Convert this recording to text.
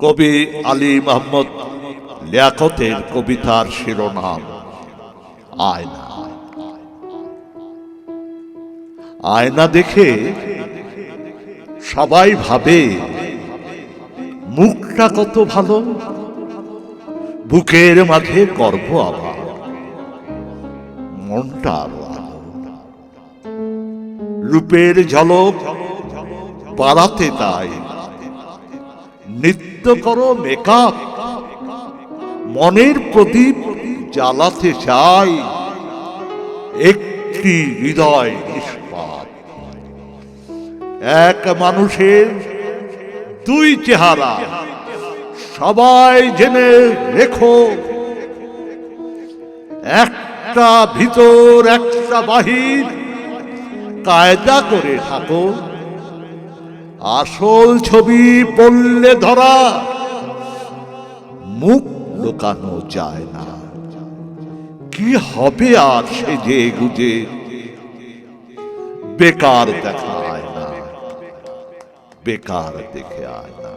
কবি আলী মোহাম্মদ লিয়াকতের কবিতার শিরোনাম আয়না। আয়না দেখে সবাই ভাবে মুখটা কত ভালো, বুকের মাঝে গর্ব আবার, মনটা আরো আলো। রূপের ঝলক বাড়াতে তাই নিত্য করো মেকআপ, মনের প্রদীপ জ্বালাতে চাই একটি হৃদয় নিষ্পাপ। এক মানুষের দুই চেহারা সবাই জেনে রেখো, একটা ভিতর একটা বাহির কায়দা করে থাকো। আসল ছবি বললে ধরা, মুখ লুকানো যায় না। কি হবে আর সেজে গুজে, বেকার দেখায় না, বেকার দেখে আয় না।